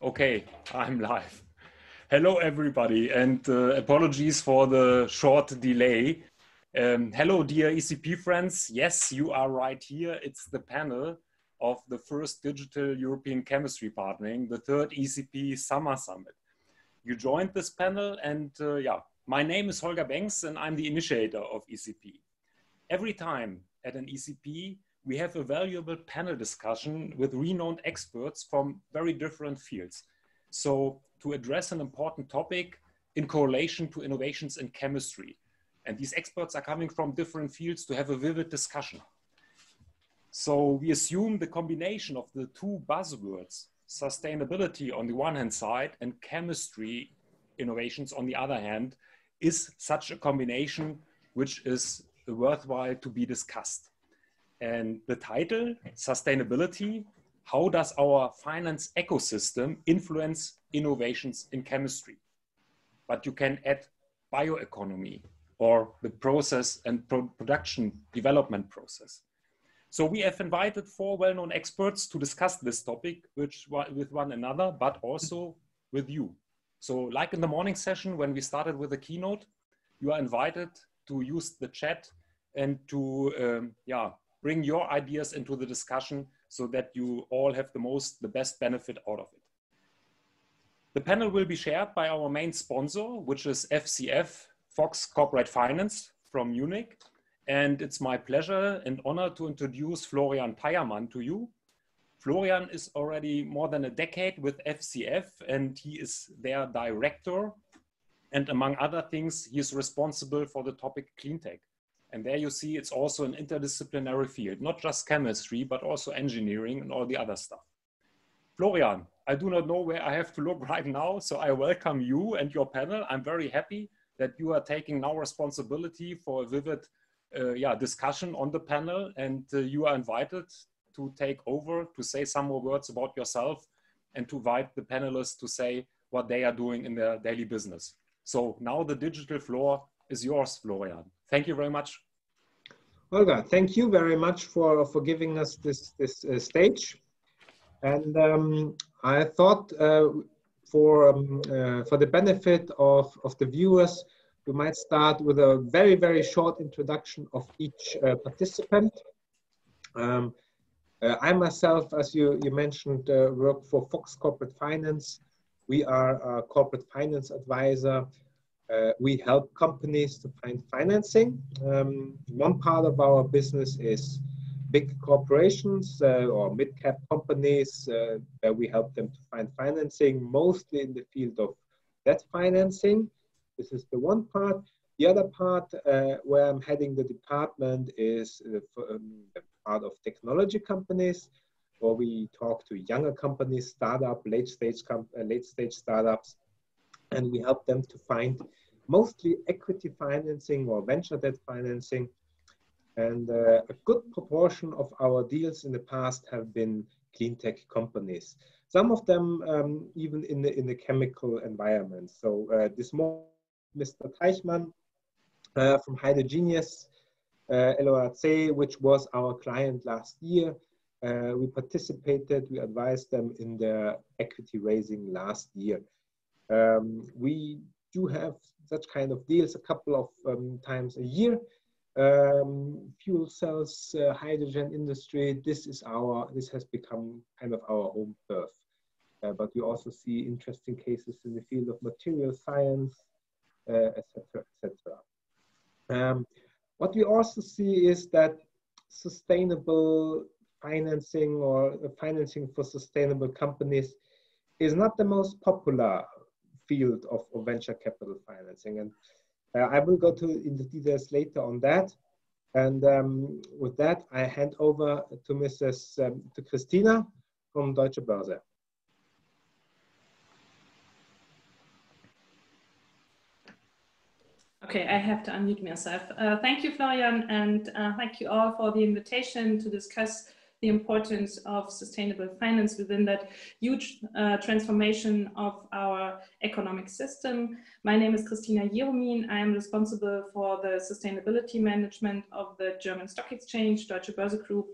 Okay, I'm live. Hello, everybody, and apologies for the short delay. Hello, dear ECP friends. Yes, you are right here. It's the panel of the first Digital European Chemistry Partnering, the third ECP Summer Summit. You joined this panel, and yeah, my name is Holger Banks, and I'm the initiator of ECP. Every time at an ECP, we have a valuable panel discussion with renowned experts from very different fields. So to address an important topic in correlation to innovations in chemistry. And these experts are coming from different fields to have a vivid discussion. So we assume the combination of the two buzzwords, sustainability on the one hand side and chemistry innovations on the other hand, is such a combination which is worthwhile to be discussed. And the title, Sustainability, how does our finance ecosystem influence innovations in chemistry? But you can add bioeconomy or the process and production development process. So we have invited 4 well-known experts to discuss this topic with one another, but also with you. So like in the morning session, when we started with the keynote, you are invited to use the chat and to bring your ideas into the discussion so that you all have the best benefit out of it. The panel will be shared by our main sponsor, which is FCF, Fox Corporate Finance from Munich. And it's my pleasure and honor to introduce Florian Peiermann to you. Florian is already more than a decade with FCF and he is their director. And among other things, he is responsible for the topic cleantech. And there you see it's also an interdisciplinary field, not just chemistry, but also engineering and all the other stuff. Florian, I do not know where I have to look right now, so I welcome you and your panel. I'm very happy that you are taking now responsibility for a vivid discussion on the panel, and you are invited to take over, to say some more words about yourself and to invite the panelists to say what they are doing in their daily business. So now the digital floor is yours, Florian. Thank you very much. Holger, thank you very much for giving us this stage. And I thought for the benefit of the viewers, we might start with a very, very short introduction of each participant. I myself, as you mentioned, work for Fox Corporate Finance. We are a corporate finance advisor. We help companies to find financing. One part of our business is big corporations or mid-cap companies where we help them to find financing, mostly in the field of debt financing. This is the one part. The other part where I'm heading the department is the part of technology companies, where we talk to younger companies, startup, late-stage startups, and we help them to find mostly equity financing or venture debt financing. And a good proportion of our deals in the past have been clean tech companies. Some of them even in the chemical environment. So this morning, Mr. Teichmann from Hydrogenius LORC, which was our client last year. We participated, we advised them in their equity raising last year. We do have such kind of deals a couple of times a year. Fuel cells, hydrogen industry, this has become kind of our home turf. But we also see interesting cases in the field of material science, etc., etc. What we also see is that sustainable financing or financing for sustainable companies is not the most popular field of venture capital financing. And I will go into details later on that. And with that, I hand over to Christina from Deutsche Börse. Okay, I have to unmute myself. Thank you, Florian, and thank you all for the invitation to discuss the importance of sustainable finance within that huge transformation of our economic system. My name is Christina. I am responsible for the sustainability management of the German Stock Exchange, Deutsche Börse Group.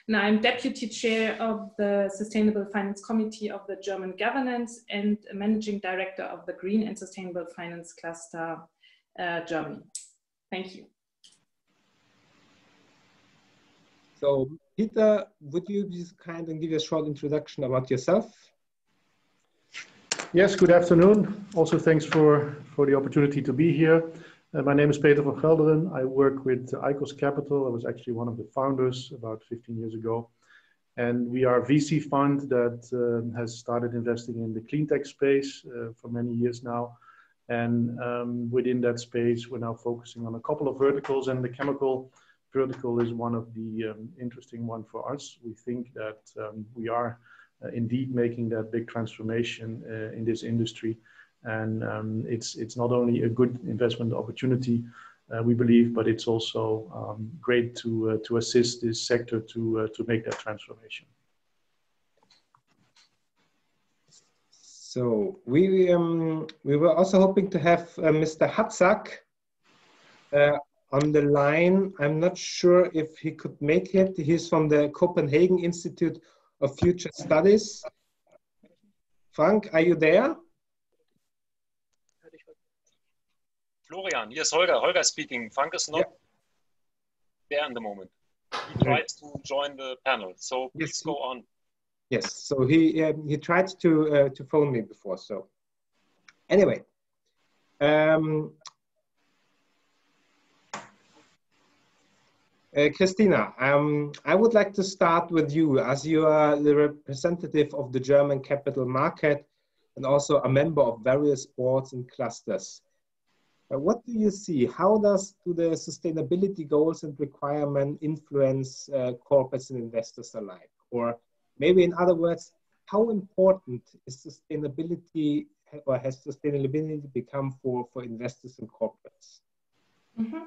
and I'm Deputy Chair of the Sustainable Finance Committee of the German Governance and Managing Director of the Green and Sustainable Finance Cluster Germany. Thank you. So, Peter, would you be kind and give a short introduction about yourself? Yes, good afternoon. Also, thanks for the opportunity to be here. My name is Peter van Gelderen. I work with ICOS Capital. I was actually one of the founders about 15 years ago. And we are a VC fund that has started investing in the cleantech space for many years now. And within that space, we're now focusing on a couple of verticals, and the chemical vertical is one of the interesting one for us. We think that we are indeed making that big transformation in this industry. And it's not only a good investment opportunity, we believe, but it's also great to assist this sector to make that transformation. So we were also hoping to have Mr. Hatzak on the line. I'm not sure if he could make it. He's from the Copenhagen Institute of Future Studies. Frank, are you there? Florian, yes, Holger speaking. Frank is not there in the moment. He tried to join the panel, so please go on. Yes, so he tried to phone me before. So anyway, Christina, I would like to start with you, as you are the representative of the German capital market and also a member of various boards and clusters. What do you see? How do the sustainability goals and requirements influence corporates and investors alike? Or maybe in other words, how important is sustainability, or has sustainability become for investors and corporates? Mm-hmm.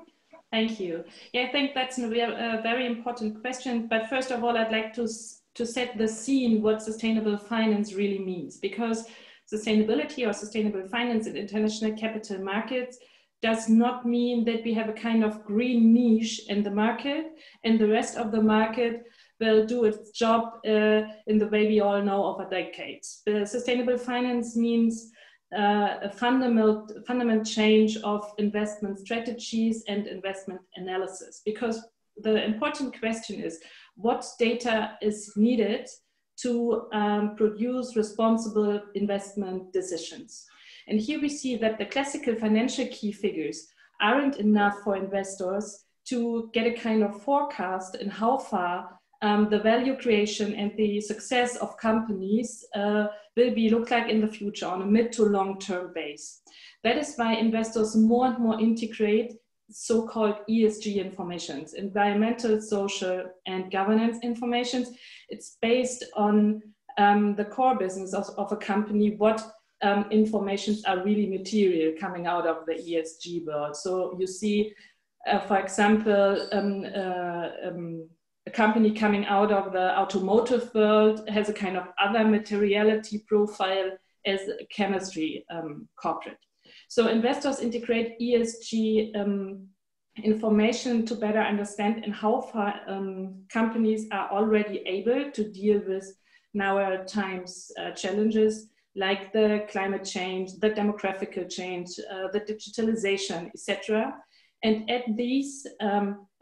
Thank you. Yeah, I think that's a very important question. But first of all, I'd like to set the scene what sustainable finance really means, because sustainability or sustainable finance in international capital markets does not mean that we have a kind of green niche in the market and the rest of the market will do its job in the way we all know over decades. Sustainable finance means a fundamental change of investment strategies and investment analysis, because the important question is what data is needed to produce responsible investment decisions. And here we see that the classical financial key figures aren't enough for investors to get a kind of forecast in how far the value creation and the success of companies will look like in the future on a mid to long term base. That is why investors more and more integrate so-called ESG informations, environmental, social, and governance informations. It's based on the core business of a company, what informations are really material coming out of the ESG world. So you see, for example, a company coming out of the automotive world has a kind of other materiality profile as a chemistry corporate. So investors integrate ESG information to better understand in how far companies are already able to deal with nowadays times challenges like the climate change, the demographic change, the digitalization, etc. And add these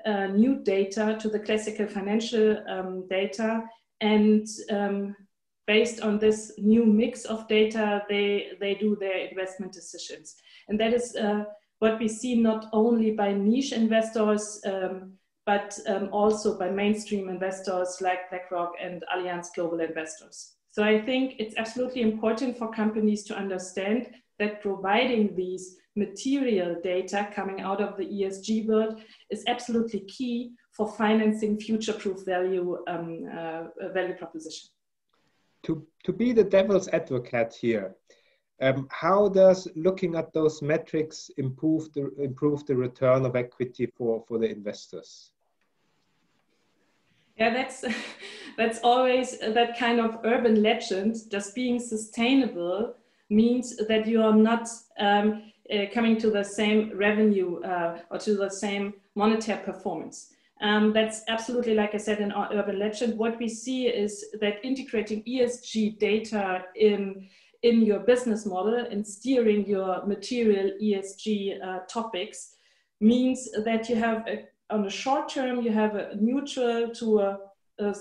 new data to the classical financial data, and based on this new mix of data, they do their investment decisions. And that is what we see not only by niche investors, but also by mainstream investors like BlackRock and Allianz Global Investors. So I think it's absolutely important for companies to understand that providing these material data coming out of the ESG world is absolutely key for financing future-proof value proposition. To be the devil's advocate here, how does looking at those metrics improve the return of equity for the investors? Yeah, that's always that kind of urban legend. Just being sustainable means that you are not coming to the same revenue or to the same monetary performance. That's absolutely, like I said, an urban legend. What we see is that integrating ESG data in your business model and steering your material ESG topics means that you have, on the short term, you have a neutral to a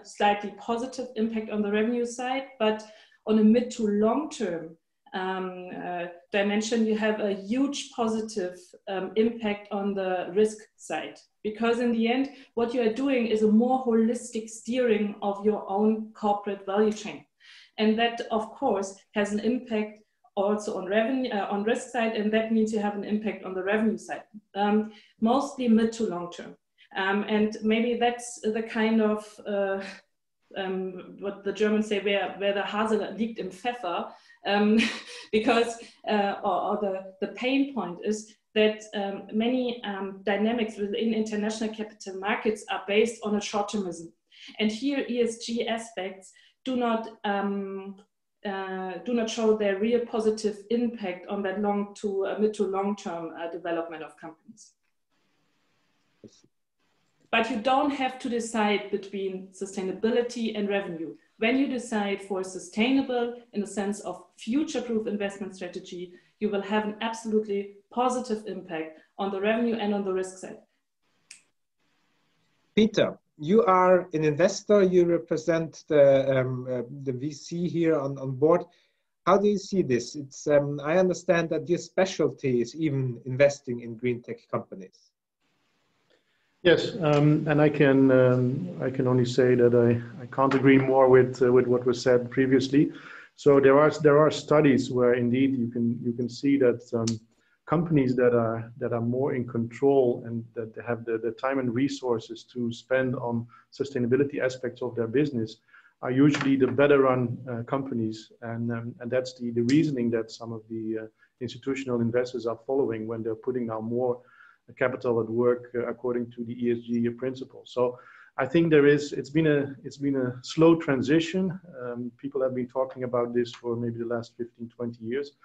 slightly positive impact on the revenue side, but on a mid to long term dimension, you have a huge positive impact on the risk side. Because in the end, what you are doing is a more holistic steering of your own corporate value chain. And that, of course, has an impact also on revenue, on risk side, and that means you have an impact on the revenue side, mostly mid to long term. And maybe that's the kind of what the Germans say, where the Hase liegt im Pfeffer, because the pain point is that many dynamics within international capital markets are based on a short-termism, and here ESG aspects do not show their real positive impact on that mid to long-term development of companies. But you don't have to decide between sustainability and revenue. When you decide for sustainable, in the sense of future-proof investment strategy, you will have an absolutely positive impact on the revenue and on the risk side. Peter, you are an investor. You represent the VC here on board. How do you see this? It's I understand that your specialty is even investing in green tech companies. Yes, and I can only say that I can't agree more with what was said previously. So there are studies where indeed you can see that companies that are more in control and that have the time and resources to spend on sustainability aspects of their business are usually the better run companies, and that's the reasoning that some of the institutional investors are following when they're putting now more capital at work according to the ESG principles. So I think it's been a slow transition. People have been talking about this for maybe the last 15-20 years,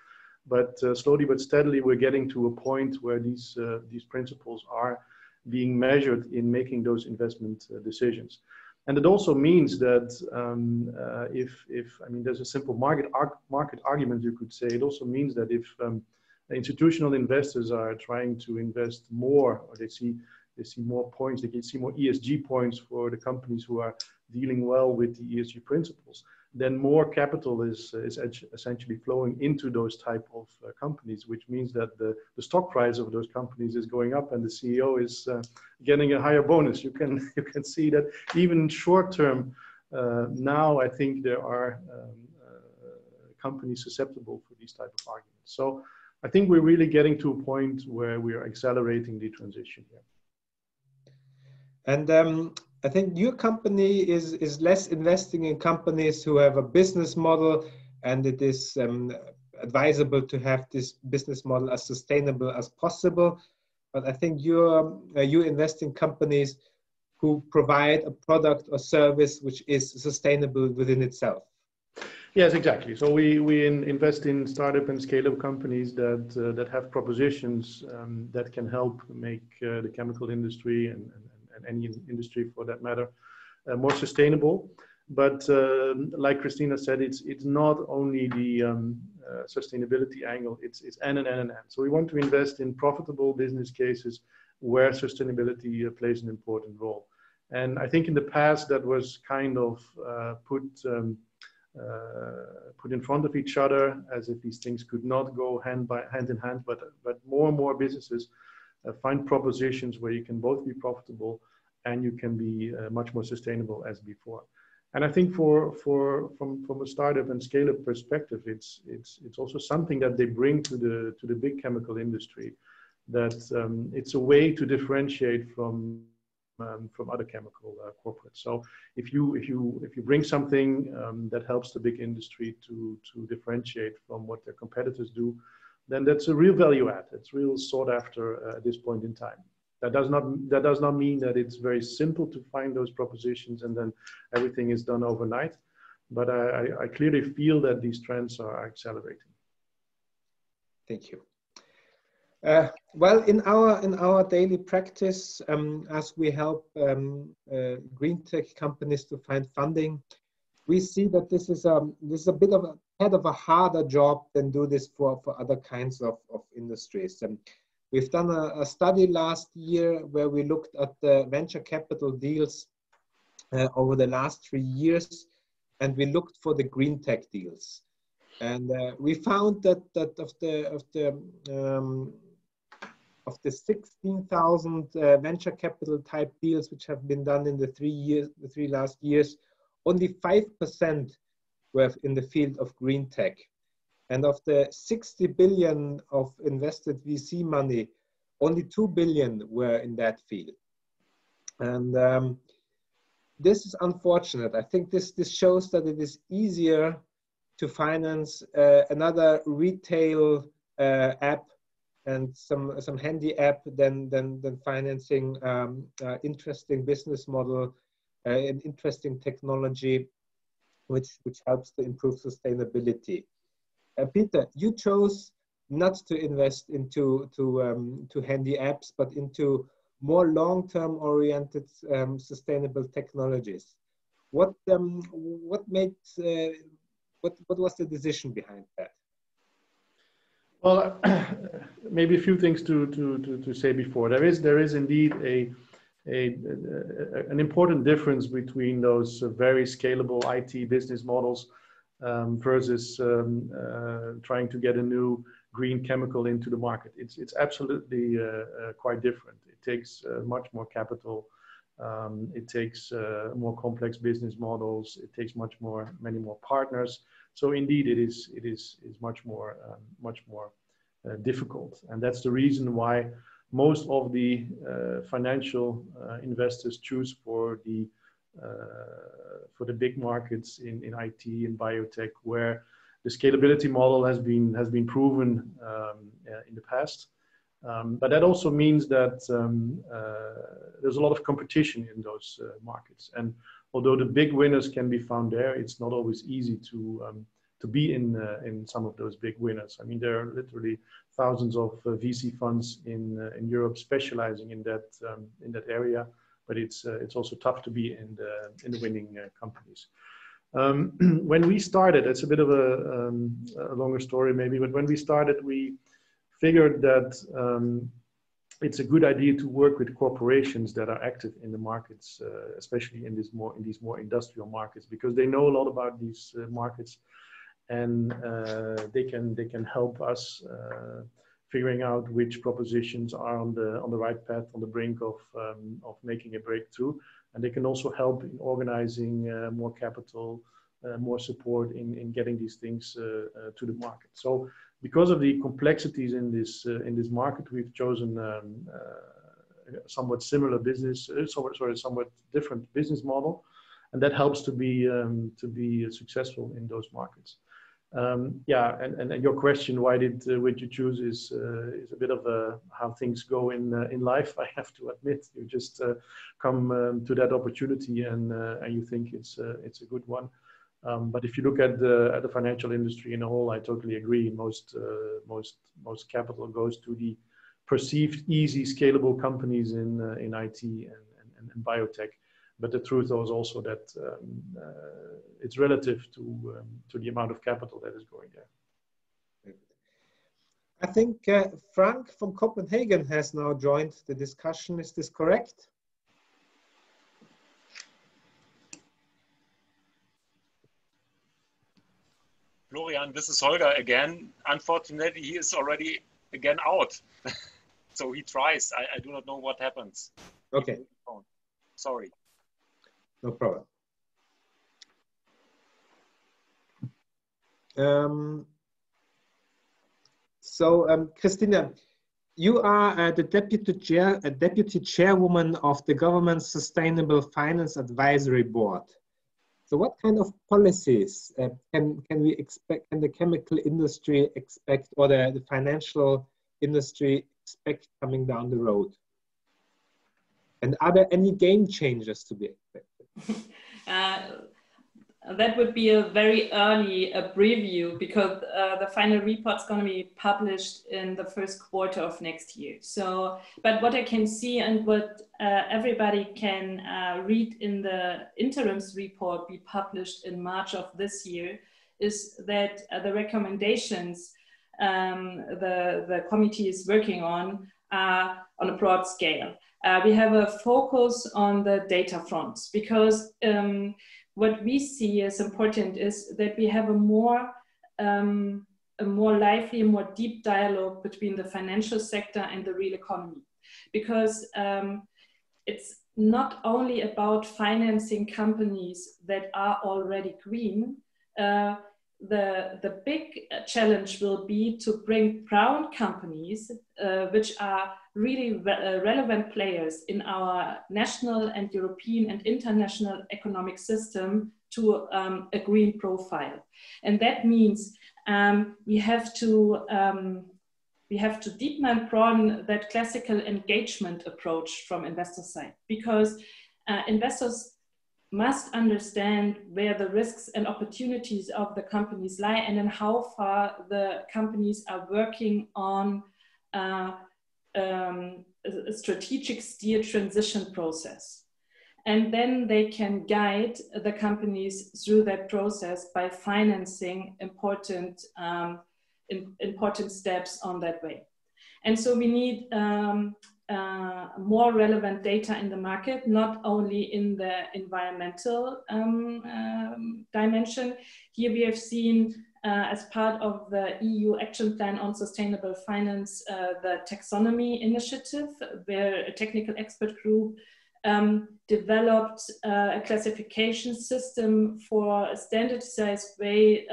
but slowly but steadily we're getting to a point where these principles are being measured in making those investment decisions. And it also means that I mean, there's a simple market argument, you could say. It also means that if institutional investors are trying to invest more, or they see more points, they can see more ESG points for the companies who are dealing well with the ESG principles, then more capital is essentially flowing into those type of companies, which means that the stock price of those companies is going up and the CEO is getting a higher bonus. You can see that even short term now, I think there are companies susceptible for these type of arguments. So I think we're really getting to a point where we are accelerating the transition here. And I think your company is less investing in companies who have a business model, and it is advisable to have this business model as sustainable as possible. But I think you invest in companies who provide a product or service which is sustainable within itself. Yes, exactly. So we invest in startup and scale-up companies that have propositions that can help make the chemical industry and any industry for that matter more sustainable. But like Christina said, it's not only the sustainability angle, it's and. So we want to invest in profitable business cases where sustainability plays an important role. And I think in the past that was kind of put in front of each other as if these things could not go hand in hand, but more and more businesses find propositions where you can both be profitable and you can be much more sustainable as before. And I think from a startup and scale-up perspective, it's also something that they bring to the big chemical industry, that it's a way to differentiate from other chemical corporates. So if you bring something that helps the big industry to differentiate from what their competitors do, then that's a real value add. It's real sought after at this point in time. That does not mean that it's very simple to find those propositions and then everything is done overnight. But I clearly feel that these trends are accelerating. Thank you. Well, in our daily practice, as we help green tech companies to find funding, we see that this is a bit of a harder job than do this for other kinds of industries. And we've done a study last year where we looked at the venture capital deals over the last 3 years, and we looked for the green tech deals. And we found that of the 16,000 venture capital type deals which have been done in the 3 last years, only 5% were in the field of green tech. And of the 60 billion of invested VC money, only 2 billion were in that field. And this is unfortunate. I think this shows that it is easier to finance another retail app and some handy app than financing interesting business model, an interesting technology, which helps to improve sustainability. Peter, you chose not to invest into handy apps, but into more long-term oriented sustainable technologies. What was the decision behind that? Well, maybe a few things to say before. There is indeed an important difference between those very scalable IT business models versus trying to get a new green chemical into the market. It's absolutely quite different. It takes much more capital. It takes more complex business models. It takes many more partners. So indeed, it is much more difficult, and that's the reason why most of the financial investors choose for the big markets in IT and biotech, where the scalability model has been proven in the past. But that also means that there's a lot of competition in those markets. And although the big winners can be found there, it's not always easy to be in some of those big winners. I mean, there are literally thousands of VC funds in Europe specializing in that area, but it's also tough to be in the winning companies. When we started, it's a bit of a longer story maybe, but when we started, we figured that it's a good idea to work with corporations that are active in the markets, especially in these more industrial markets, because they know a lot about these markets, and they can help us figuring out which propositions are on the right path, on the brink of making a breakthrough, and they can also help in organizing more capital, more support in getting these things to the market. So, because of the complexities in this market, we've chosen somewhat different business model, and that helps to be successful in those markets. Yeah, and your question, why did you choose, is a bit of how things go in life. I have to admit, you just come to that opportunity and you think it's a good one. But if you look at the financial industry in a whole, I totally agree. Most capital goes to the perceived easy scalable companies in IT and biotech. But the truth is also that it's relative to the amount of capital that is going there. I think Frank from Copenhagen has now joined the discussion. Is this correct? Florian, this is Holger again. Unfortunately, he is already again out. So he tries. I do not know what happens. Okay. Sorry. No problem. Christina, you are the deputy chairwoman of the government's Sustainable Finance Advisory Board. So what kind of policies can we expect, can the chemical industry expect, or the financial industry expect coming down the road? And are there any game changers to be expected? that would be a very early preview, because the final report's going to be published in the first quarter of next year. So, but what I can see and what everybody can read in the interims report be published in March of this year is that the recommendations the committee is working on a broad scale. We have a focus on the data fronts, because what we see as important is that we have a more lively, more deep dialogue between the financial sector and the real economy, because it's not only about financing companies that are already green. The big challenge will be to bring brown companies, which are really relevant players in our national and European and international economic system, to a green profile. And that means we have to deepen and broaden that classical engagement approach from investor side, because investors must understand where the risks and opportunities of the companies lie, and then how far the companies are working on a strategic steer transition process. And then they can guide the companies through that process by financing important steps on that way. And so we need more relevant data in the market, not only in the environmental dimension. Here we have seen, as part of the EU Action Plan on Sustainable Finance, the Taxonomy Initiative, where a technical expert group developed a classification system for a standardized way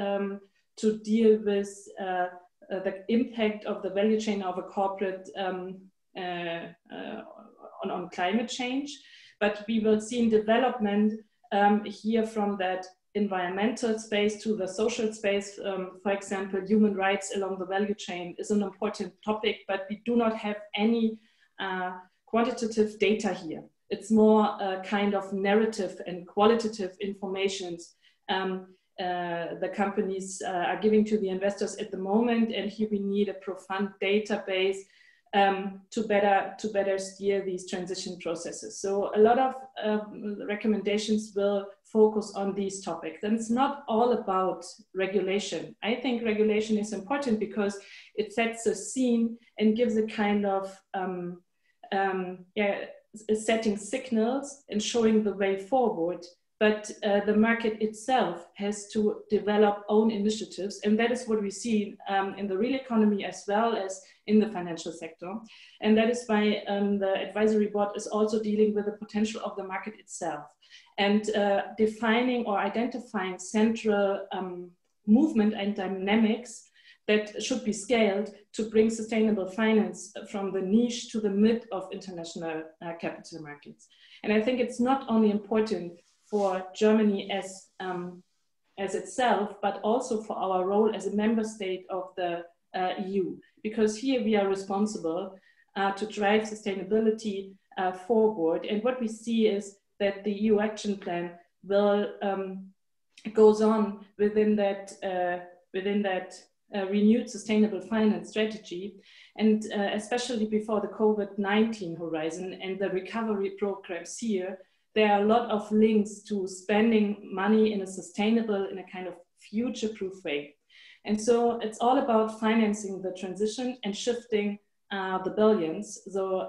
to deal with the impact of the value chain of a corporate on climate change. But we will see in development here from that environmental space to the social space. For example, human rights along the value chain is an important topic, but we do not have any quantitative data here. It's more a kind of narrative and qualitative informations the companies are giving to the investors at the moment. And here we need a profound database to better steer these transition processes. So a lot of recommendations will focus on these topics. And it's not all about regulation. I think regulation is important because it sets a scene and gives a kind of setting signals and showing the way forward. But the market itself has to develop own initiatives. And that is what we see in the real economy as well as in the financial sector. And that is why the advisory board is also dealing with the potential of the market itself and defining or identifying central movement and dynamics that should be scaled to bring sustainable finance from the niche to the mid of international capital markets. And I think it's not only important for Germany as itself, but also for our role as a member state of the EU, because here we are responsible to drive sustainability forward. And what we see is that the EU Action Plan will goes on within that renewed sustainable finance strategy, and especially before the COVID-19 horizon and the recovery programs here. There are a lot of links to spending money in a sustainable, in a kind of future-proof way. And so it's all about financing the transition and shifting the billions. So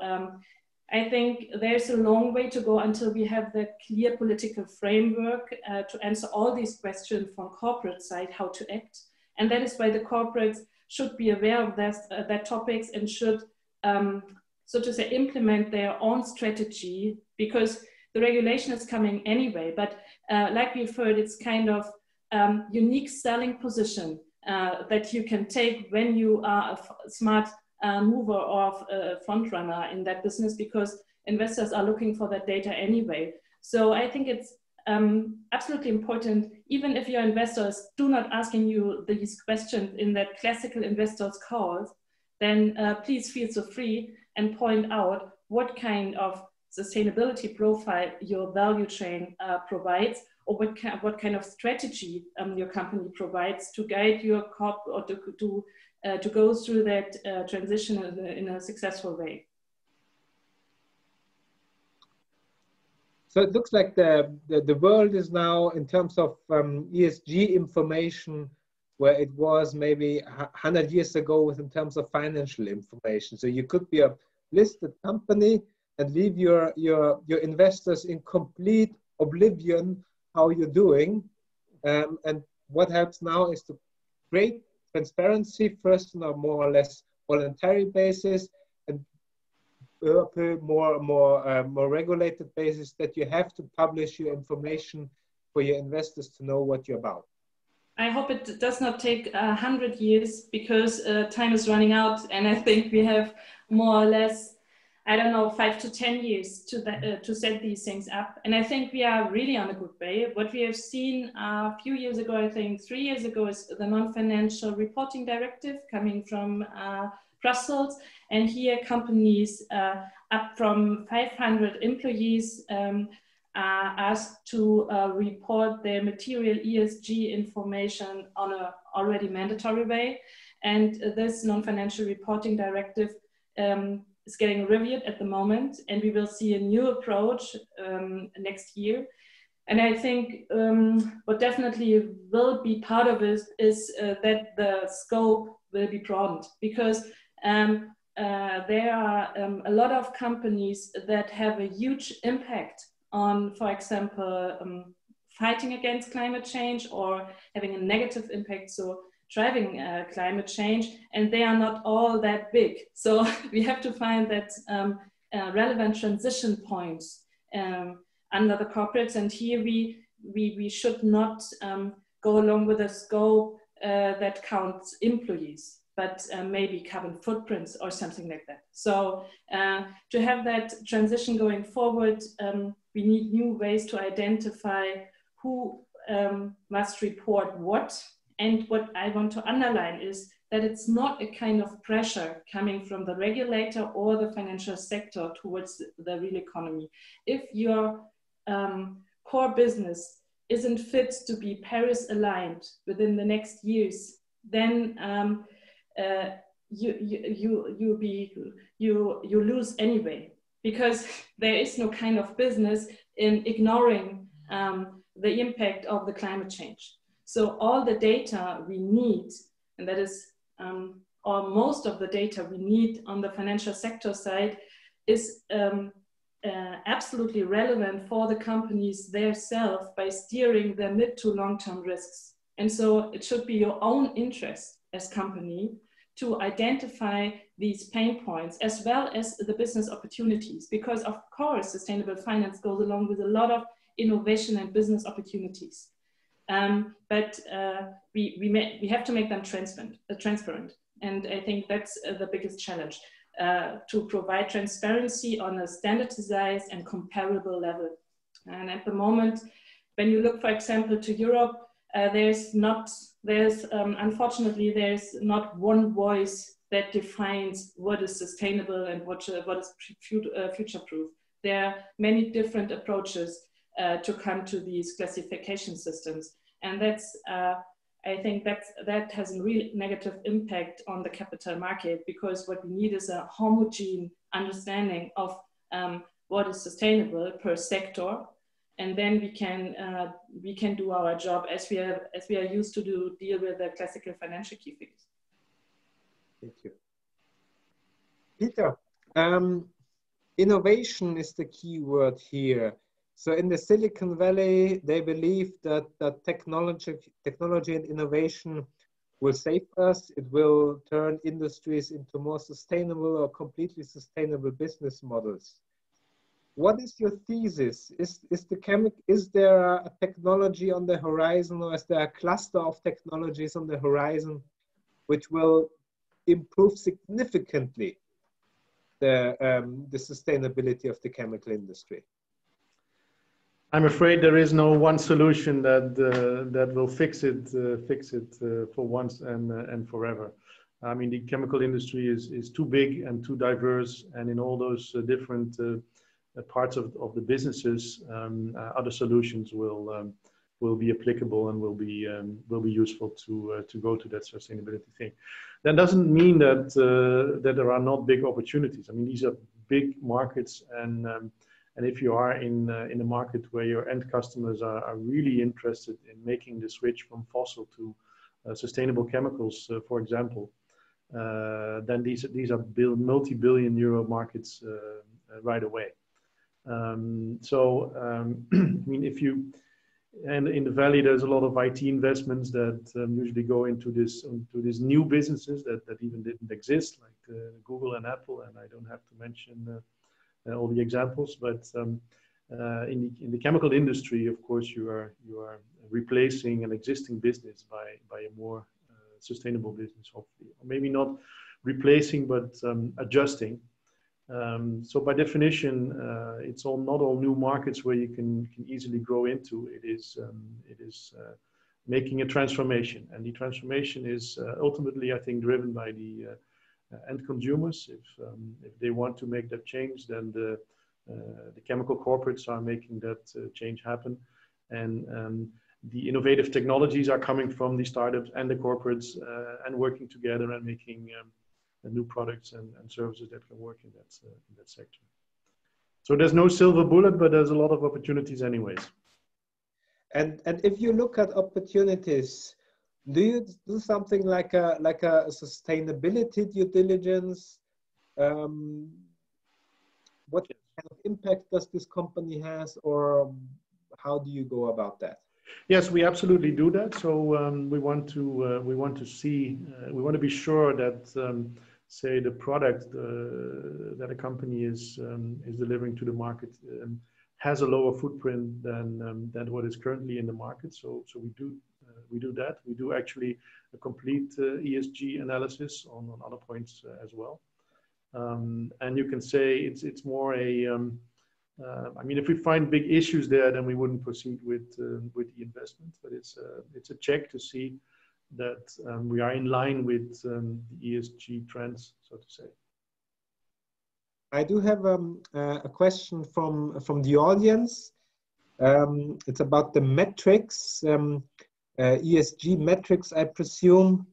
I think there's a long way to go until we have the clear political framework to answer all these questions from corporate side, how to act. And that is why the corporates should be aware of that topics and should, so to say, implement their own strategy, because the regulation is coming anyway, but like we've heard, it's kind of unique selling position that you can take when you are a smart mover or a front runner in that business, because investors are looking for that data anyway. So I think it's absolutely important, even if your investors do not asking you these questions in that classical investors calls, then please feel so free and point out what kind of sustainability profile your value chain provides, or what kind of strategy your company provides to guide your corp or to go through that transition in a successful way. So it looks like the world is now, in terms of ESG information, where it was maybe 100 years ago in terms of financial information. So you could be a listed company and leave your investors in complete oblivion how you're doing. And what helps now is to create transparency first on a more or less voluntary basis, and more regulated basis, that you have to publish your information for your investors to know what you're about. I hope it does not take 100 years, because time is running out, and I think we have more or less, I don't know, 5 to 10 years to set these things up. And I think we are really on a good way. What we have seen a few years ago, I think 3 years ago, is the non-financial reporting directive coming from Brussels. And here companies up from 500 employees are asked to report their material ESG information on a already mandatory way. And this non-financial reporting directive is getting reviewed at the moment, and we will see a new approach next year. And I think what definitely will be part of it is that the scope will be broadened, because there are a lot of companies that have a huge impact on, for example, fighting against climate change or having a negative impact, so driving climate change, and they are not all that big. So we have to find that relevant transition points under the corporates, and here we should not go along with a scope that counts employees, but maybe carbon footprints or something like that. So to have that transition going forward, we need new ways to identify who must report what. And what I want to underline is that it's not a kind of pressure coming from the regulator or the financial sector towards the real economy. If your core business isn't fit to be Paris aligned within the next years, then you lose anyway, because there is no kind of business in ignoring the impact of the climate change. So all the data we need, and that is, or most of the data we need on the financial sector side, is absolutely relevant for the companies themselves by steering their mid to long-term risks. And so it should be your own interest as company to identify these pain points as well as the business opportunities, because of course sustainable finance goes along with a lot of innovation and business opportunities. But we have to make them transparent. And I think that's the biggest challenge, to provide transparency on a standardized and comparable level. And at the moment, when you look, for example, to Europe, unfortunately, there's not one voice that defines what is sustainable and what is future-proof. There are many different approaches to come to these classification systems. And that's, I think that has a real negative impact on the capital market, because what we need is a homogeneous understanding of what is sustainable per sector. And then we can do our job as we are used to deal with the classical financial key figures. Thank you. Peter, innovation is the key word here. So in the Silicon Valley, they believe that technology and innovation will save us. It will turn industries into more sustainable or completely sustainable business models. What is your thesis? Is there a technology on the horizon, or is there a cluster of technologies on the horizon which will improve significantly the sustainability of the chemical industry? I'm afraid there is no one solution that will fix it for once and forever. I mean, the chemical industry is too big and too diverse, and in all those different parts of the businesses, other solutions will will be applicable and will be useful to go to that sustainability thing. That doesn't mean that that there are not big opportunities. I mean, these are big markets, and if you are in a market where your end customers are really interested in making the switch from fossil to sustainable chemicals, for example, then these are multi-billion euro markets right away. I mean, and in the Valley, there's a lot of IT investments that usually go into these new businesses that even didn't exist, like Google and Apple, and I don't have to mention all the examples. But in the chemical industry, of course, you are replacing an existing business by a more sustainable business, hopefully, or maybe not replacing, but adjusting. So by definition, it's not all new markets where you can easily grow into. It is making a transformation, and the transformation is ultimately, I think, driven by the end consumers. If they want to make that change, then the chemical corporates are making that change happen, and the innovative technologies are coming from the startups and the corporates and working together and making new products and services that can work in that sector. So there's no silver bullet, but there's a lot of opportunities anyways. And if you look at opportunities, do you do something like a sustainability due diligence? What kind of impact does this company has, or how do you go about that? Yes, we absolutely do that. So we want to be sure that say the product that a company is delivering to the market has a lower footprint than what is currently in the market. So we do that. We do actually a complete ESG analysis on other points as well. And you can say it's more a I mean, if we find big issues there, then we wouldn't proceed with the investment. But it's a check to see that we are in line with the ESG trends, so to say. I do have a question from the audience. It's about the metrics, ESG metrics, I presume.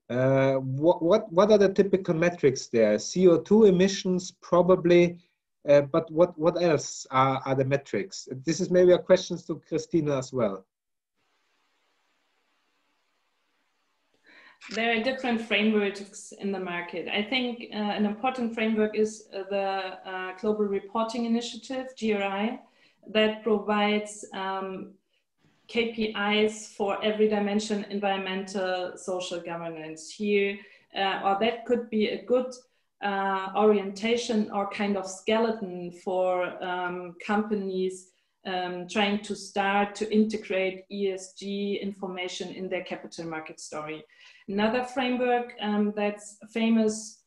What are the typical metrics there? CO2 emissions, probably. But what else are the metrics? This is maybe a question to Christina as well. There are different frameworks in the market. I think an important framework is the Global Reporting Initiative, GRI, that provides KPIs for every dimension, environmental, social, governance here, or that could be a good orientation or kind of skeleton for companies trying to start to integrate ESG information in their capital market story. Another framework that's famous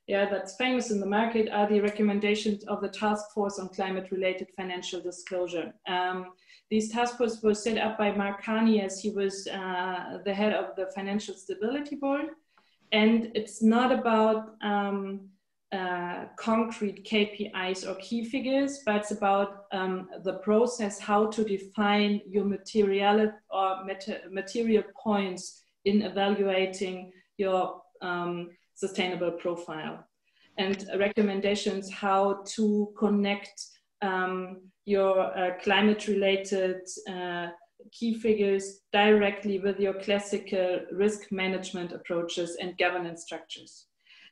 that's famous in the market are the recommendations of the Task Force on Climate-Related Financial Disclosure. These task forces were set up by Mark Carney as he was the head of the Financial Stability Board. And it's not about concrete KPIs or key figures, but it's about the process, how to define your material points in evaluating your sustainable profile, and recommendations how to connect your climate-related key figures directly with your classical risk management approaches and governance structures.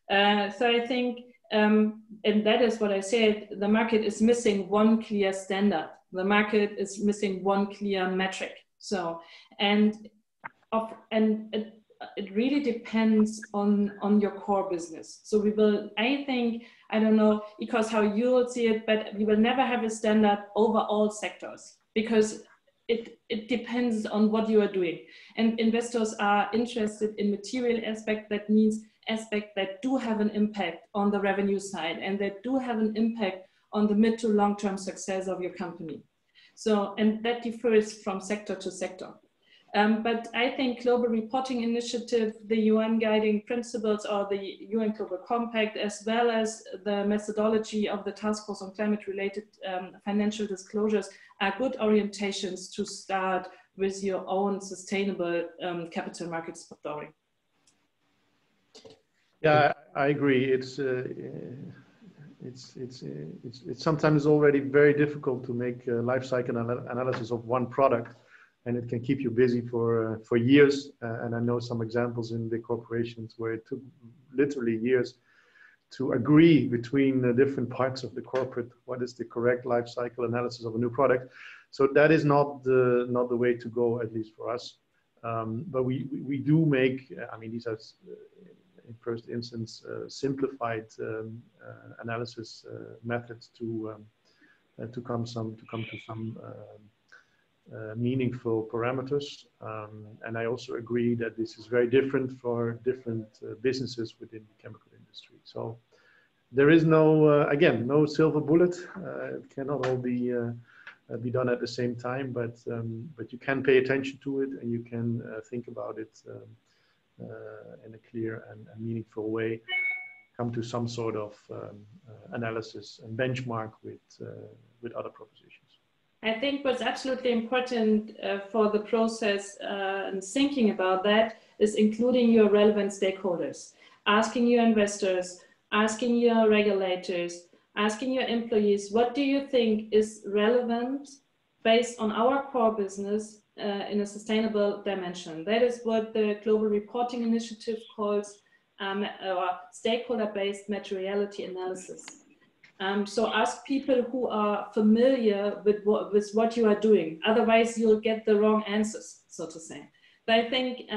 So I think, and that is what I said, the market is missing one clear standard. The market is missing one clear metric. So, it really depends on your core business. So we will, I think, I don't know, because how you will see it, but we will never have a standard over all sectors, because it depends on what you are doing. And investors are interested in material aspect, that means aspects that do have an impact on the revenue side and that do have an impact on the mid to long-term success of your company. So, and that differs from sector to sector. But I think Global Reporting Initiative, the UN Guiding Principles or the UN Global Compact, as well as the methodology of the Task Force on Climate-related Financial Disclosures are good orientations to start with your own sustainable capital markets story. Yeah, I agree. It's sometimes already very difficult to make a life cycle analysis of one product, and it can keep you busy for years. And I know some examples in big corporations where it took literally years to agree between the different parts of the corporate what is the correct life cycle analysis of a new product. So that is not the way to go, at least for us. But we do make, I mean, these are in first instance simplified analysis methods to come to some meaningful parameters. And I also agree that this is very different for different businesses within the chemical industry. So there is no, again, no silver bullet. It cannot all be done at the same time, but you can pay attention to it, and you can think about it in a clear and meaningful way, come to some sort of analysis and benchmark with other propositions. I think what's absolutely important for the process and thinking about that is including your relevant stakeholders, asking your investors, asking your regulators, asking your employees, what do you think is relevant based on our core business in a sustainable dimension? That is what the Global Reporting Initiative calls stakeholder-based materiality analysis. So ask people who are familiar with what you are doing. Otherwise, you'll get the wrong answers, so to say. But I think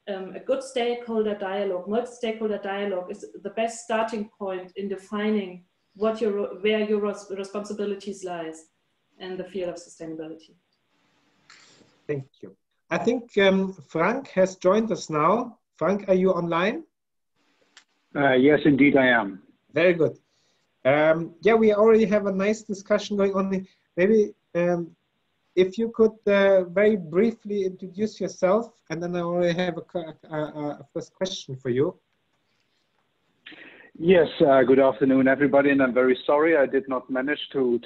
a good stakeholder dialogue, multi-stakeholder dialogue is the best starting point in defining where your responsibilities lies in the field of sustainability. Thank you. I think Frank has joined us now. Frank, are you online? Yes, indeed I am. Very good. Yeah, we already have a nice discussion going on. Maybe if you could very briefly introduce yourself, and then I already have a first question for you. Yes, good afternoon, everybody, and I'm very sorry I did not manage to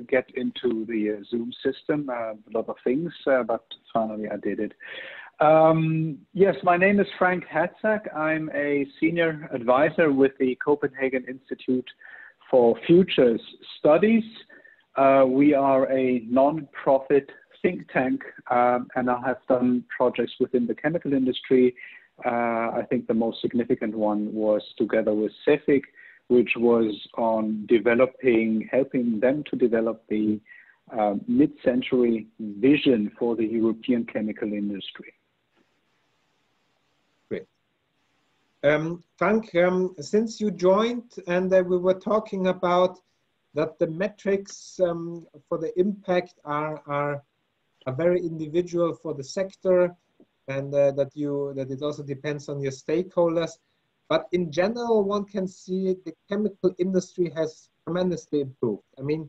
get into the Zoom system. A lot of things, but finally I did it. Yes, my name is Frank Hatzak. I'm a senior advisor with the Copenhagen Institute for Futures Studies. We are a non-profit think tank, and I have done projects within the chemical industry. I think the most significant one was together with CEFIC, which was on helping them to develop the mid-century vision for the European chemical industry. Great. Frank, since you joined and we were talking about that the metrics for the impact are very individual for the sector, and that it also depends on your stakeholders. But in general, one can see the chemical industry has tremendously improved. I mean,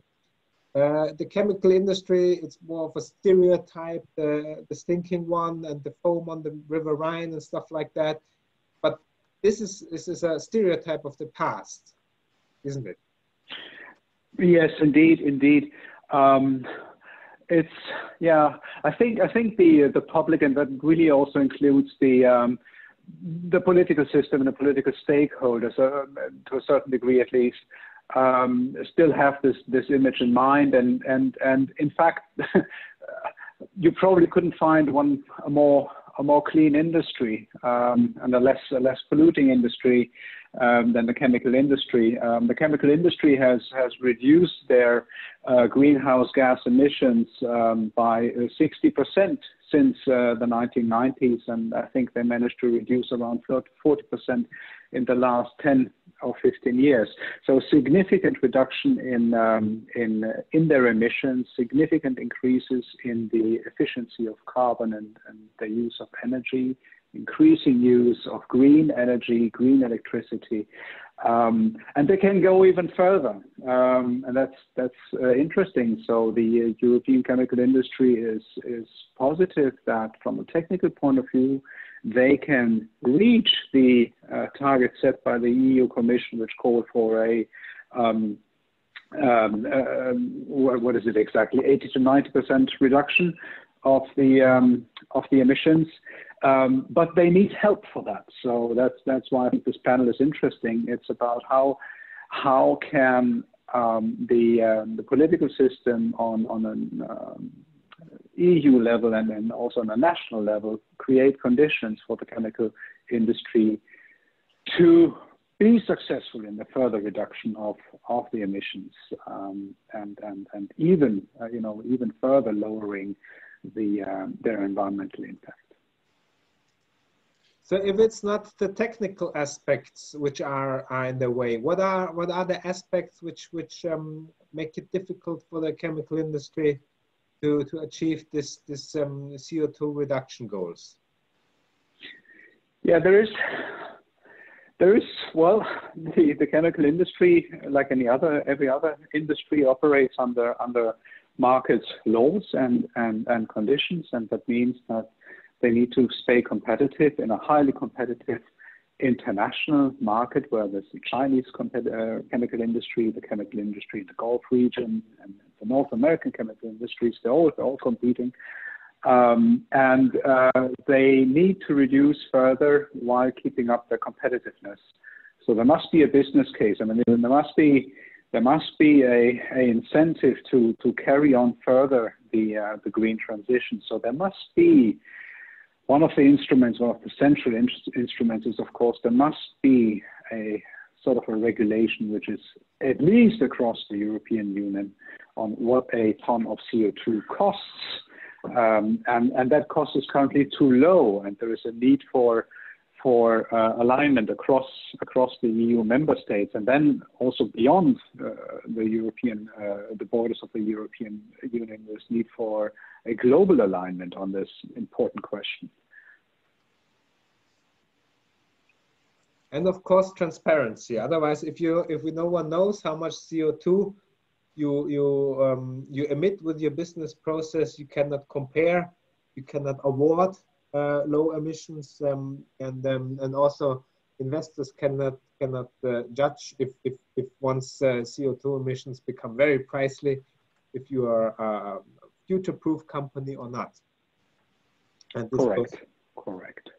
the chemical industry, it's more of a stereotype, the stinking one and the foam on the River Rhine and stuff like that. But this is a stereotype of the past, isn't it? Yes, indeed, indeed. It's, yeah, I think the public, and that really also includes the political system and the political stakeholders, to a certain degree at least, still have this image in mind, and in fact, you probably couldn't find a more clean industry and a less polluting industry than the chemical industry. The chemical industry has reduced their greenhouse gas emissions by 60% since the 1990s, and I think they managed to reduce around 40% in the last 10 or 15 years. So significant reduction in their emissions, significant increases in the efficiency of carbon and the use of energy increasing use of green energy, green electricity, and they can go even further, and that's interesting. So the European chemical industry is positive that from a technical point of view, they can reach the target set by the EU Commission, which called for a what is it exactly, 80 to 90% reduction of the emissions, but they need help for that. So that's why I think this panel is interesting. It's about how can the political system on an EU level and then also on a national level create conditions for the chemical industry to be successful in the further reduction of the emissions, and even even further lowering their environmental impact. So if it's not the technical aspects which are in the way, what are the aspects which make it difficult for the chemical industry to achieve this CO2 reduction goals? Yeah, there is well, the chemical industry, like every other industry, operates under market laws and conditions, and that means that they need to stay competitive in a highly competitive international market where there's the Chinese chemical industry, the chemical industry in the Gulf region, and the North American chemical industries. They're all competing. And they need to reduce further while keeping up their competitiveness. So there must be a business case. I mean, there must be a incentive to carry on further the green transition. So there must be one of the central instruments is, of course, there must be a sort of a regulation which is at least across the European Union on what a ton of CO2 costs. And that cost is currently too low, and there is a need for alignment across the EU member states, and then also beyond the borders of the European Union. There's need for a global alignment on this important question. And of course, transparency. Otherwise, if no one knows how much CO2 you emit with your business process, you cannot compare, you cannot award low emissions, and also investors cannot judge if once CO2 emissions become very pricey, if you are a future-proof company or not. And this Correct.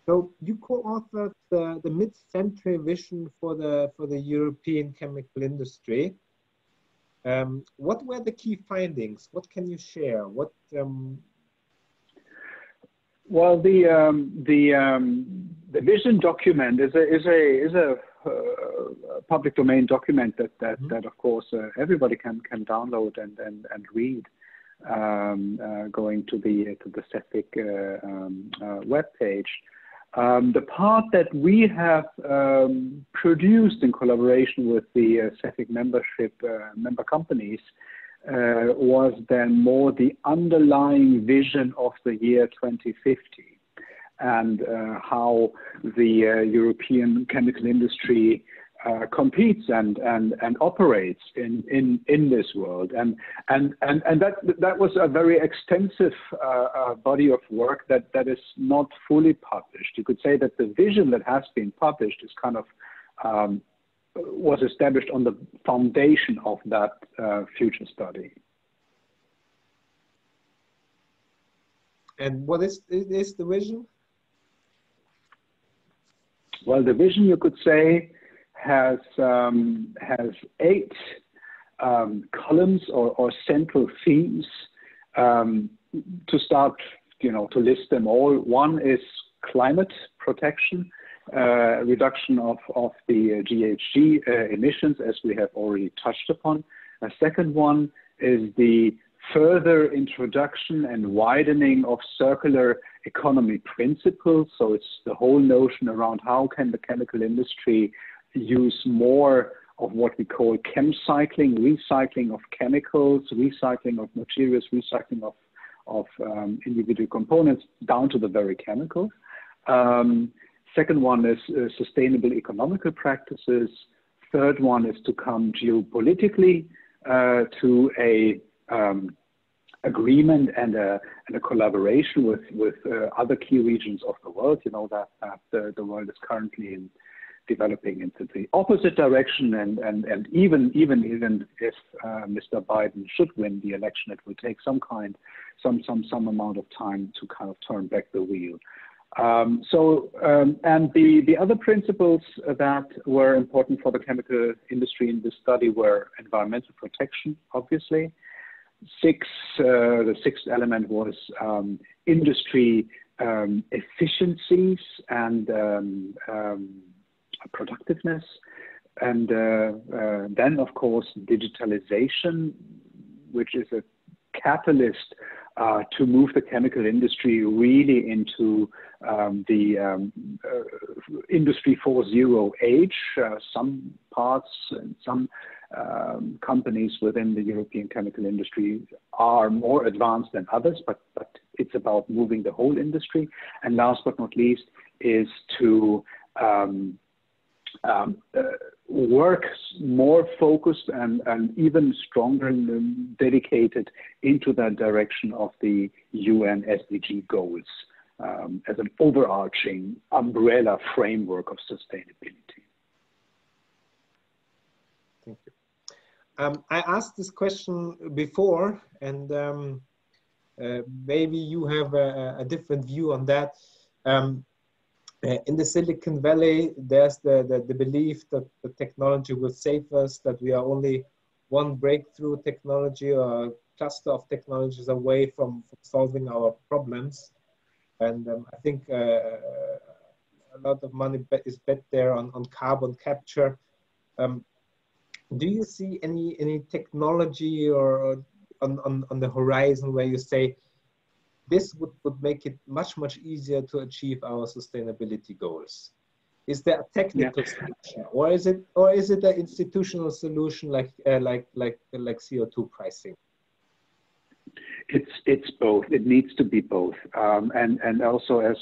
So you co-authored the mid-century vision for the European chemical industry. What were the key findings? What can you share? Well, the vision document is a public domain document that of course everybody can download and read, going to the CEFIC webpage. The part that we have produced in collaboration with the CEFIC member companies was then more the underlying vision of the year 2050 and how the European chemical industry competes and operates in this world, and that was a very extensive body of work that is not fully published. You could say that the vision that has been published is kind of was established on the foundation of that future study. And what is the vision? Well, the vision, you could say, has 8 columns or central themes. To start, to list them all. One is climate protection, reduction of the GHG emissions, as we have already touched upon. A second one is the further introduction and widening of circular economy principles. So it's the whole notion around how can the chemical industry use more of what we call chem cycling, recycling of chemicals, recycling of materials, recycling of individual components down to the very chemical. Second one is sustainable economical practices. Third one is to come geopolitically to a agreement and a collaboration with other key regions of the world. You know that the world is currently developing into the opposite direction, and even if Mr. Biden should win the election, it will take some amount of time to kind of turn back the wheel. And the other principles that were important for the chemical industry in this study were environmental protection, obviously. The sixth element was industry efficiencies and productiveness, and then of course digitalization, which is a catalyst to move the chemical industry really into the Industry 4.0 age. Some parts and some companies within the European chemical industry are more advanced than others, but it's about moving the whole industry. And last but not least is to work more focused and even stronger and dedicated into that direction of the UN SDG goals as an overarching umbrella framework of sustainability. Thank you. I asked this question before, and maybe you have a different view on that. In the Silicon Valley, there's the belief that the technology will save us, that we are only one breakthrough technology or a cluster of technologies away from solving our problems. And I think a lot of money is bet there on carbon capture. Do you see any technology or on the horizon where you say, this would make it much easier to achieve our sustainability goals? Is there a technical solution, or is it an institutional solution like CO2 pricing? It's both. It needs to be both. And also, as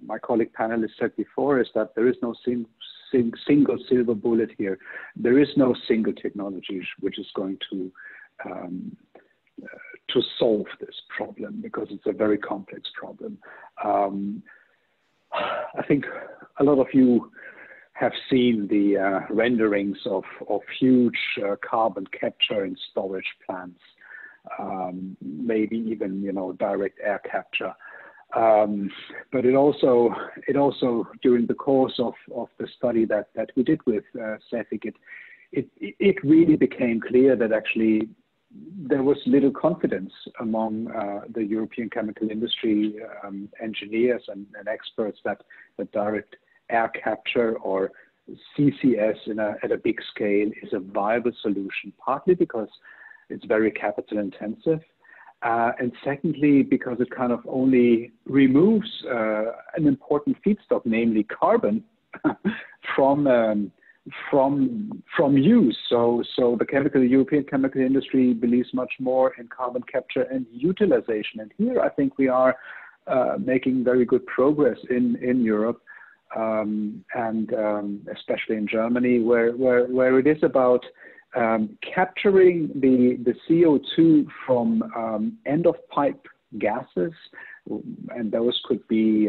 my colleague panelist said before, is that there is no single silver bullet here. There is no single technology which is going to solve this problem, because it's a very complex problem. I think a lot of you have seen the renderings of huge carbon capture and storage plants, maybe even direct air capture. But it also during the course of the study that we did with CEFIC, it really became clear that actually there was little confidence among the European chemical industry engineers and experts that the direct air capture or CCS at a big scale is a viable solution, partly because it's very capital intensive, and secondly because it kind of only removes an important feedstock, namely carbon, from use. So the European chemical industry believes much more in carbon capture and utilization. And here I think we are making very good progress in Europe, and especially in Germany, where it is about capturing the CO2 from end of pipe gases, and those could be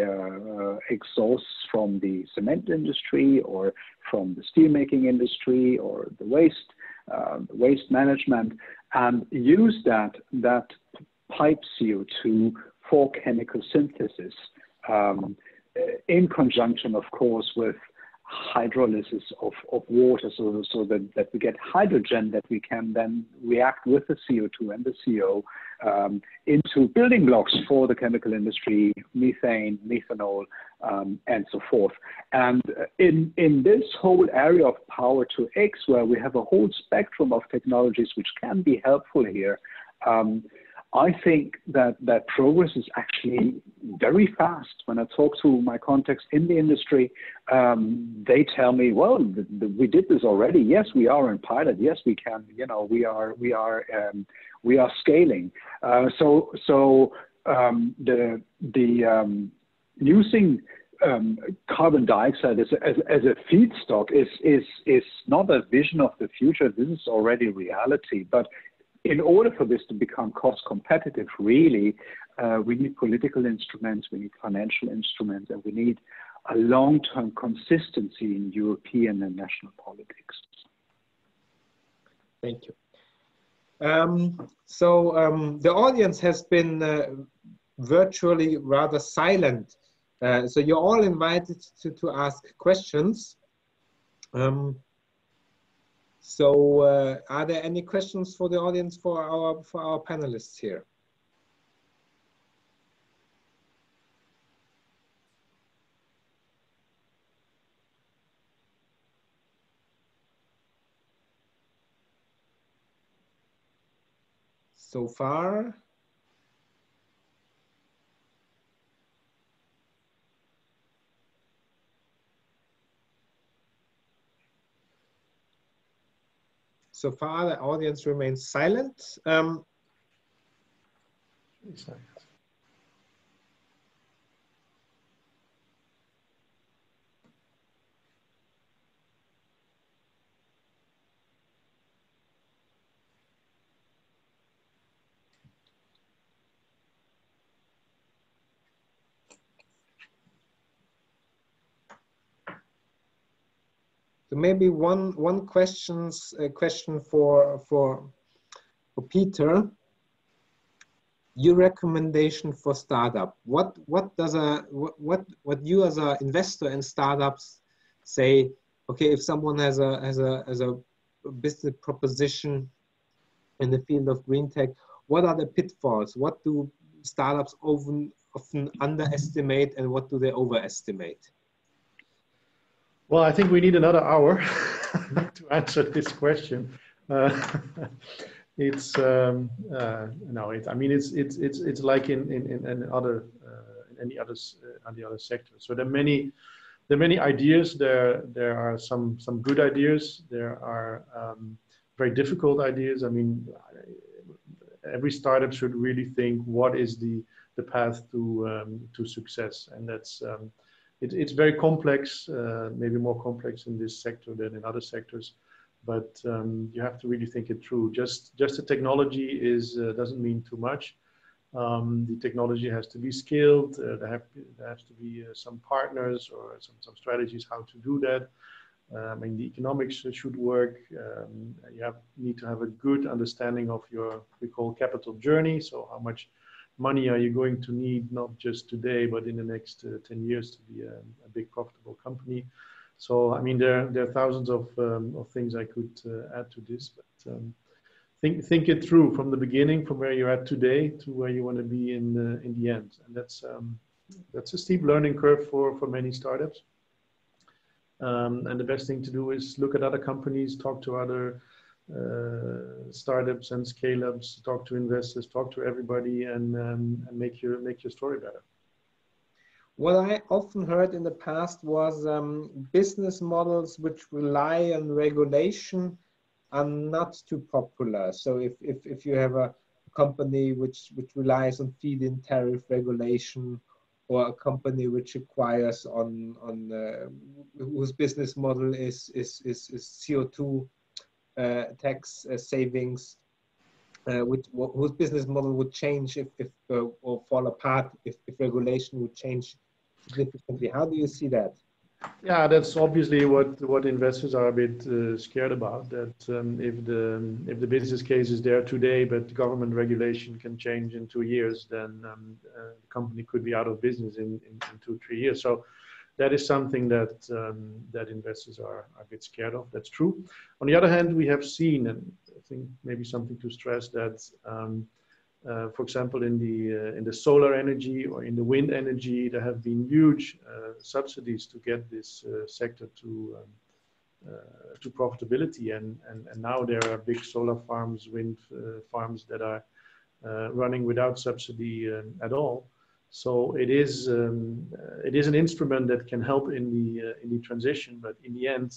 exhausts from the cement industry or from the steelmaking industry or the waste management, and use that pipe CO2 for chemical synthesis, in conjunction, of course, with hydrolysis of water, so that we get hydrogen that we can then react with the CO2 and the CO into building blocks for the chemical industry, methane, methanol, and so forth. And in this whole area of power to X, where we have a whole spectrum of technologies which can be helpful here, I think that progress is actually very fast. When I talk to my contacts in the industry, they tell me, well, we did this already. Yes, we are in pilot. Yes, we can. We are scaling. The using carbon dioxide as a feedstock is not a vision of the future. This is already reality. But in order for this to become cost competitive, really, we need political instruments, we need financial instruments, and we need a long-term consistency in European and national politics. Thank you. The audience has been virtually rather silent. So you're all invited to ask questions. Are there any questions for the audience for our panelists here? So far, the audience remains silent. So maybe one question for Peter. Your recommendation for startup. What you as an investor in startups say? Okay, if someone has a business proposition in the field of green tech, what are the pitfalls? What do startups often underestimate, and what do they overestimate? Well, I think we need another hour to answer this question. It's no, I mean it's like in other any other sectors. So there are many ideas. There are some good ideas. There are very difficult ideas. I mean, every startup should really think what is the path to success, and that's. It's very complex, maybe more complex in this sector than in other sectors, but you have to really think it through. Just the technology doesn't mean too much. The technology has to be scaled. There has to be some partners or some strategies how to do that. I mean, the economics should work. You need to have a good understanding of your, we call capital journey. So how much money are you going to need, not just today, but in the next 10 years to be a big profitable company. So, I mean, there are thousands of things I could add to this, but think it through from the beginning, from where you're at today to where you want to be in the end. And that's a steep learning curve for many startups. And the best thing to do is look at other companies, talk to other startups and scale-ups, talk to investors, talk to everybody, and make your story better. What I often heard in the past was business models which rely on regulation are not too popular. So if you have a company which relies on feed-in tariff regulation, or a company which acquires whose business model is CO2 tax savings, whose business model would change or fall apart if regulation would change significantly. How do you see that? Yeah, that's obviously what investors are a bit scared about. That if the business case is there today, but government regulation can change in 2 years, then the company could be out of business in 2-3 years. So that is something that investors are a bit scared of. That's true. On the other hand, we have seen, and I think maybe something to stress, that for example, in the solar energy or in the wind energy, there have been huge subsidies to get this sector to profitability, and now there are big solar farms, wind farms that are running without subsidy at all. So it is an instrument that can help in the transition, but in the end,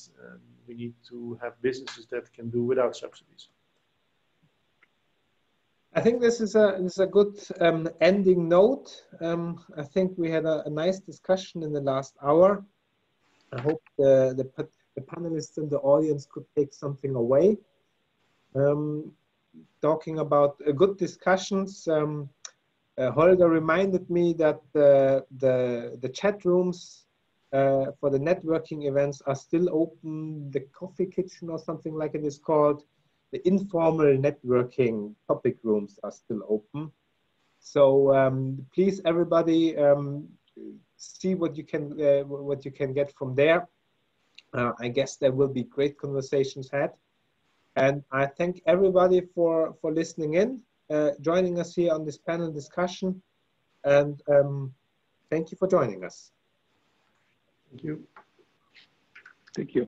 we need to have businesses that can do without subsidies. I think this is a good ending note. I think we had a nice discussion in the last hour. I hope the panelists and the audience could take something away. Talking about good discussions, Holger reminded me that the chat rooms for the networking events are still open. The coffee kitchen or something like it is called. The informal networking topic rooms are still open. So please, everybody, see what you can get from there. I guess there will be great conversations had. And I thank everybody for listening in, joining us here on this panel discussion. And thank you for joining us. Thank you. Thank you.